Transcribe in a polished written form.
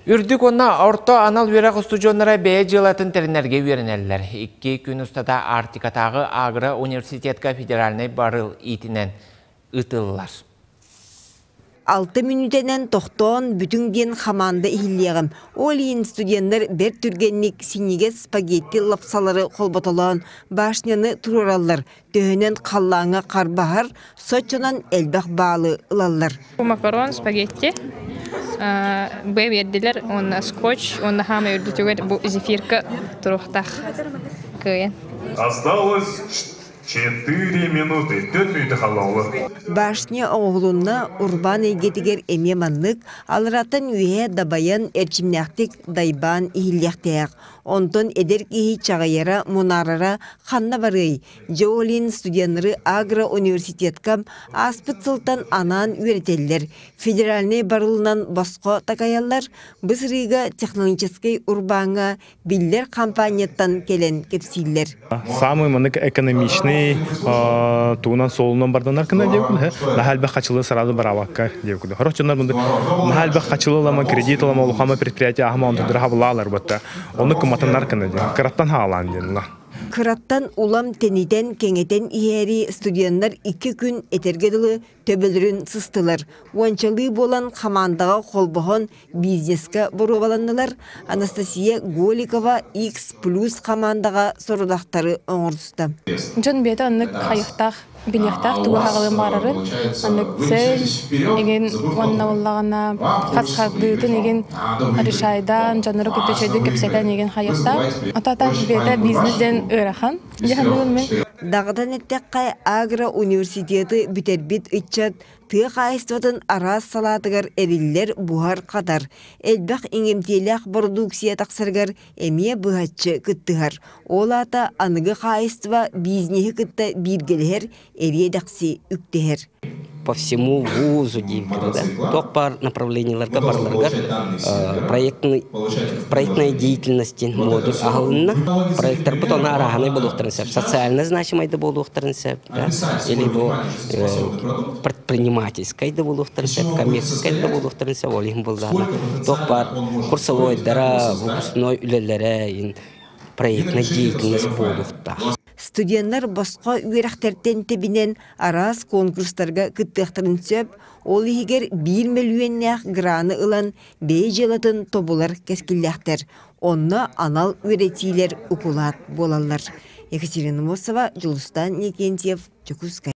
Үрдік онна орто анал үйрек ұстужонлара бәе жылатын терінерге үйренелілер. 2 күн ұстада Артикатағы Агро университетка федеральный барыл итінен ұтылылар. 6 минутенен тоқтон бүтін ген хаманды ихиллиягым. Олиин студенттер бер түргенник синеге спагетти лапсалары қолботолуан башняны турураллар. Төхінен қаллаңа қарбағар, сочонан әлбәқ балы ылаллар. Макарон, спагетти. Бәйбедділер, он скотч, он хама үрдітігер бұл зефирка тұрықтақ көйен. Осталось 4 минуты, 4 минуты халауы. Башня оғылуына урбан егетігер әме манлык, алыратын үйе дабаян әрчімнәқтік дайбан ихілләқтәяқ. Онтон эдер кихи чағайара мұнарара қанна барый. Джоолин студенттары Агро университеткам аспыт сылтан анан үйретелілер. Федеральный барылынан басқа такаялар бысырыға технологический урбанға биллер компанияттан келен кепсиллер. Самый манык экономичный туынан солынан бардан аркана девкуд. Нахалбах качылы сразу баравакка девкуд. Хорочондар мынды нахалбах качылы лама кредит лама улхама предприятие ахма онтудыр хабылалар бутта. Оны кыматын аркана дев. Кыраттан хаалан ден. Кыраттан улам тениден кеңетен иери студенттар 2 күн этергеділі төбелерін сыстылар. Уанчалы болан хамандаға қолбығын бизнеске бұру баландылар. Анастасия Голикова X Plus хамандаға сорудақтары оңырдысты. Жон беті анық қайықтақ, білектақ туға қағылын барарын. Анық цел, еген онна олағына қатсқардығын, еген арышайдан, жаныры күттішеді кепсетен еген қайықтақ. Ататақ беті бизнесден ұрақан. Дағыдан әттәққай Агро университеті бүтербет үтчат тыға қайыстыватын арас салатығар әрілер бұғар қадар. Әлбәқ еңемтелек продукция тақсырғар әме бұғатшы күттіғар. Ол ата анығы қайыстыва бизнесі күтті биргелер әредақсы үктігер. По всему вузу Дивкина, да? Только по направлению ларгабарларга, проектной деятельности модуль агалына, проектор потом араханы болухтарнсеп, социально значимый да болухтарнсеп, да? Или предпринимательской да болухтарнсеп, коммерческой да болухтарнсеп, олим болдана. Только по курсовой дара, выпускной үлелере, проектной деятельности болухта. Студенттар басқа үйрәқтерден тебінен арас конкурстарға күттіқтірін сөп, ол егер 1 миллионнақ граны ылан бей желатын тобулар кәскілләқтер. Онна анал үйретейлер ұқулат болалар. Екатерина Мосова, Жылыстан Никентьев, Чекускай.